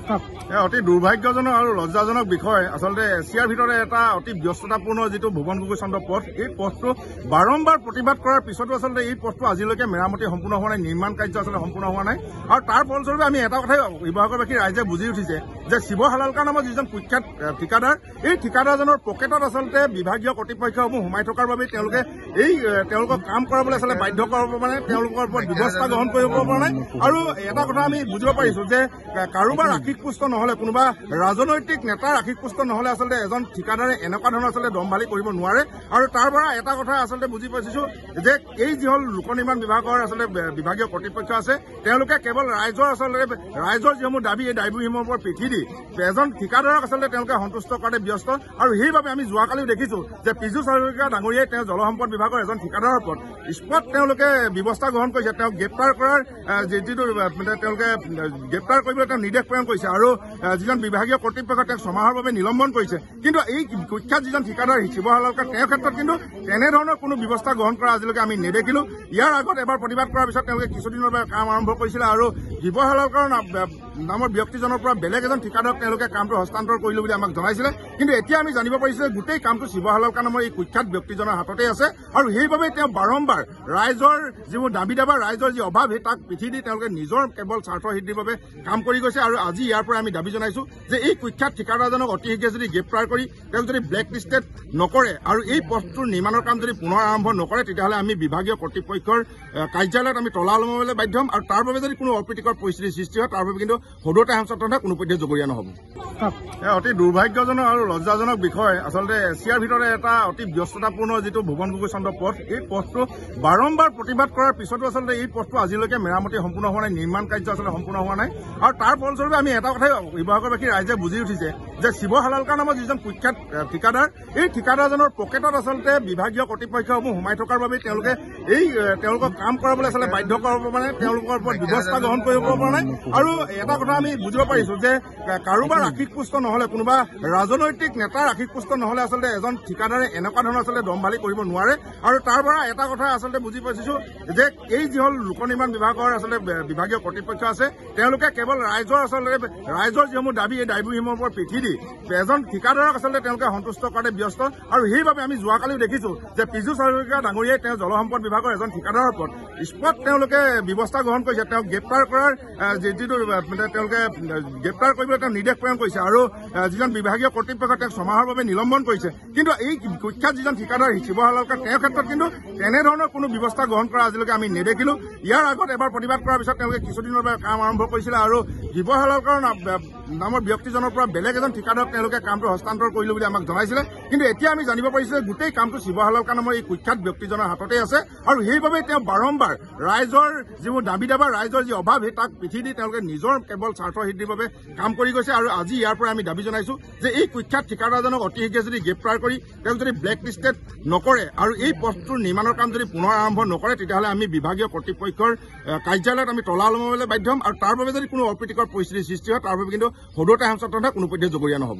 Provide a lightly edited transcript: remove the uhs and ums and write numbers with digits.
অতি দুৰ্ভাগ্যজনক আৰু লজ্জাজনক বিষয়। আচলতে এছিয়াৰ ভিতৰত এটা অতি ব্যস্ততাপূৰ্ণ যিটো ভুৱন গগৈ চন্দ্ৰ পথ, এই পথটো বাৰম্বাৰ প্ৰতিবাদ কৰাৰ পিছতো আচলতে এই পথটো আজিলৈকে মেৰামতি সম্পূৰ্ণ হোৱা নাই, নিৰ্মাণ কাৰ্য আচলতে সম্পূৰ্ণ হোৱা নাই। আৰু তাৰ ফলস্বৰূপে আমি এটা কথাই শিৱসাগৰবাসী ৰাইজে বুজি উঠিছে যে শিৱ হালালকাৰ নামৰ যিজন কুখ্যাত ঠিকাদাৰ, এই ঠিকাদাৰজনৰ পকেটত আচলতে বিভাগীয় কৰ্তৃপক্ষসমূহ সোমাই থকাৰ বাবে তেওঁলোকে তেওঁলোকক কাম কৰাবলৈ আচলতে বাধ্য কৰাব পৰা নাই, তেওঁলোকৰ ওপৰত ব্যৱস্থা গ্ৰহণ কৰিব পৰা নাই। আৰু এটা কথা আমি বুজিব পাৰিছো যে কাৰোবাৰ আৰ্থিক পুষ্ট নহলে, কোনোবা ৰাজনৈতিক নেতাৰ আৰ্থিক পুষ্ট নহলে আচলতে এজন ঠিকাদাৰে এনেকুৱা ধৰণৰ আচলতে দমভালি কৰিব নোৱাৰে। আৰু তাৰ পৰা এটা কথা আচলতে বুজি পাইছো যে এই যিহল লোক নিৰ্মাণ বিভাগৰ আচলতে বিভাগীয় কৰ্তৃপক্ষ আছে, তেওঁলোকে কেৱল ৰাইজৰ যিসমূহ দাবী, এই দাবীসমূহৰ ওপৰত পিঠি দি এজন ঠিকাদাৰক আচলতে তেওঁলোকে সন্তুষ্ট কৰাতে ব্যস্ত। আৰু সেইবাবে আমি যোৱাকালিও দেখিছো যে পীযুষ হাজৰিকা ডাঙৰীয়াই তেওঁ জলসম্পদ বিভাগৰ এজন ঠিকাদাৰৰ ওপৰত স্পট তেওঁলোকে ব্যৱস্থা গ্ৰহণ কৰিছে, তেওঁক গ্ৰেপ্তাৰ কৰাৰ যিটো তেওঁলোকে গ্ৰেপ্তাৰ কৰিবলৈ তেওঁ নিৰ্দেশ প্ৰেৰণ কৰিছে আৰু যিজন বিভাগীয় কৰ্তৃপক্ষ তেওঁক ছমাহৰ বাবে নিলম্বন কৰিছে। কিন্তু এই কুখ্যাত যিজন ঠিকাদাৰ শিৱ হালালকাৰ, তেওঁৰ ক্ষেত্ৰত কিন্তু তেনেধৰণৰ কোনো ব্যৱস্থা গ্ৰহণ কৰা আজিলৈকে আমি নেদেখিলো। ইয়াৰ আগত এবাৰ প্ৰতিবাদ কৰাৰ পিছত তেওঁলোকে কিছুদিনৰ বাবে কাম আৰম্ভ কৰিছিলে আৰু শিৱ হালালকাৰ নামৰ ব্যক্তিজনৰ পৰা বেলেগ এজন ঠিকাদাৰক তেওঁলোকে কামটো হস্তান্তৰ কৰিলো বুলি আমাক জনাইছিলে। কিন্তু এতিয়া আমি জানিব পাৰিছো যে গোটেই কামটো শিৱ হালালকাৰ নামৰ এই কুখ্যাত ব্যক্তিজনৰ হাততে আছে। আৰু সেইবাবে তেওঁ বাৰম্বাৰ ৰাইজৰ যিবোৰ দাবী দাবা, ৰাইজৰ যি অভাৱ, সেই তাক পিঠি দি তেওঁলোকে নিজৰ কেৱল স্বাৰ্থ সিদ্ধিৰ বাবে কাম কৰি গৈছে। আৰু আজি ইয়াৰ পৰা আমি দাবী জনাইছো যে এই কুখ্যাত ঠিকাদাৰজনক অতি শীঘ্ৰে যদি গ্ৰেপ্তাৰ কৰি তেওঁক যদি ব্লেক লিষ্টেড নকৰে আৰু এই পথটোৰ নিৰ্মাণৰ কাম যদি পুনৰ আৰম্ভ নকৰে, তেতিয়াহ'লে আমি বিভাগীয় কৰ্তৃপক্ষৰ কাৰ্যালয়ত আমি তলা ওলমাবলৈ বাধ্য হ'ম। আৰু তাৰ বাবে যদি কোনো অপ্ৰীতিকৰ পৰিস্থিতিৰ সৃষ্টি হয়, তাৰ বাবে কিন্তু সদৌ হেমচন্দ্ৰ কোনোপধ্যে জগৰীয়া নহ'ব। অতি দুৰ্ভাগ্যজনক আৰু লজ্জাজনক বিষয়। আচলতে এছিয়াৰ ভিতৰত এটা অতি ব্যস্ততাপূৰ্ণ যিটো ভুৱন গগৈ চন্দ্ৰ পথ, এই পথটো বাৰম্বাৰ প্ৰতিবাদ কৰাৰ পিছতো আচলতে এই পথটো আজিলৈকে মেৰামতি সম্পূৰ্ণ হোৱা নাই, নিৰ্মাণ কাৰ্য আচলতে সম্পূৰ্ণ হোৱা নাই। আৰু তাৰ ফলস্বৰূপে আমি এটা কথাই শিৱসাগৰবাসী ৰাইজে বুজি উঠিছে যে শিৱ হালালকাৰ নামৰ যিজন কুখ্যাত ঠিকাদাৰ, এই ঠিকাদাৰজনৰ পকেটত আচলতে বিভাগীয় কৰ্তৃপক্ষসমূহ সোমাই থকাৰ বাবে তেওঁলোকক কাম কৰাবলৈ আচলতে বাধ্য কৰাব পৰা নাই, তেওঁলোকৰ ওপৰত ব্যৱস্থা গ্ৰহণ কৰিব পৰা নাই। আৰু এটা কথা আমি বুজিব পাৰিছো যে কাৰোবাৰ আৰ্থিক পুষ্ট নহলে, কোনোবা ৰাজনৈতিক নেতাৰ আৰ্থিক পুষ্ট নহলে আচলতে এজন ঠিকাদাৰে এনেকুৱা ধৰণৰ আচলতে দমভালি কৰিব নোৱাৰে। আৰু তাৰ পৰা এটা কথা আচলতে বুজি পাইছো যে এই যিহল লোক নিৰ্মাণ বিভাগৰ আচলতে বিভাগীয় কৰ্তৃপক্ষ আছে, তেওঁলোকে কেৱল ৰাইজৰ যিসমূহ দাবী, এই দাবীসমূহৰ ওপৰত পিঠি দি এজন ঠিকাদাৰক আচলতে তেওঁলোকে সন্তুষ্ট কৰাতে ব্যস্ত। আৰু সেইবাবে আমি যোৱাকালিও দেখিছো যে পীযুষ হাজৰিকা ডাঙৰীয়াই তেওঁ জলসম্পদ বিভাগৰ এজন ঠিকাদাৰৰ ওপৰত স্পট তেওঁলোকে ব্যৱস্থা গ্ৰহণ কৰিছে, তেওঁক গ্ৰেপ্তাৰ কৰাৰ যিটো তেওঁলোকে গ্ৰেপ্তাৰ কৰিবলৈ তেওঁ নিৰ্দেশ প্ৰেৰণ কৰিছে আৰু যিজন বিভাগীয় কৰ্তৃপক্ষ তেওঁক ছমাহৰ বাবে নিলম্বন কৰিছে। কিন্তু এই কুখ্যাত যিজন ঠিকাদাৰ শিৱ হালালকাৰ, তেওঁৰ ক্ষেত্ৰত কিন্তু তেনেধৰণৰ কোনো ব্যৱস্থা গ্ৰহণ কৰা আজিলৈকে আমি নেদেখিলো। ইয়াৰ আগত এবাৰ প্ৰতিবাদ কৰাৰ পিছত তেওঁলোকে কিছুদিনৰ বাবে কাম আৰম্ভ কৰিছিলে আৰু শিৱ হালালকাৰ নামৰ ব্যক্তিজনৰ পৰা বেলেগ এজন ঠিকাদাৰক তেওঁলোকে কামটো হস্তান্তৰ কৰিলো বুলি আমাক জনাইছিলে। কিন্তু এতিয়া আমি জানিব পাৰিছো যে গোটেই কামটো শিৱ হালালকাৰ নামৰ এই কুখ্যাত ব্যক্তিজনৰ হাততে আছে। আৰু সেইবাবে তেওঁ বাৰম্বাৰ ৰাইজৰ যিবোৰ দাবী দাবা, ৰাইজৰ যি অভাৱ, সেই তাক পিঠি দি তেওঁলোকে নিজৰ কেৱল স্বাৰ্থ সিদ্ধিৰ বাবে কাম কৰি গৈছে। আৰু আজি ইয়াৰ পৰা আমি দাবী জনাইছো যে এই কুখ্যাত ঠিকাদাৰজনক অতি শীঘ্ৰে যদি গ্ৰেপ্তাৰ কৰি তেওঁক যদি ব্লেক লিষ্টেড নকৰে আৰু এই পথটোৰ নিৰ্মাণৰ কাম যদি পুনৰ আৰম্ভ নকৰে, তেতিয়াহ'লে আমি বিভাগীয় কৰ্তৃপক্ষৰ কাৰ্যালয়ত আমি তলা ওলমাবলৈ বাধ্য হ'ম। আৰু তাৰ বাবে যদি কোনো অপ্ৰীতিকৰ পৰিস্থিতিৰ সৃষ্টি হয়, তাৰ বাবে কিন্তু সদৌ হেমচন্দ্ৰ কোনোপধ্যে জগৰীয়া নহ'ব।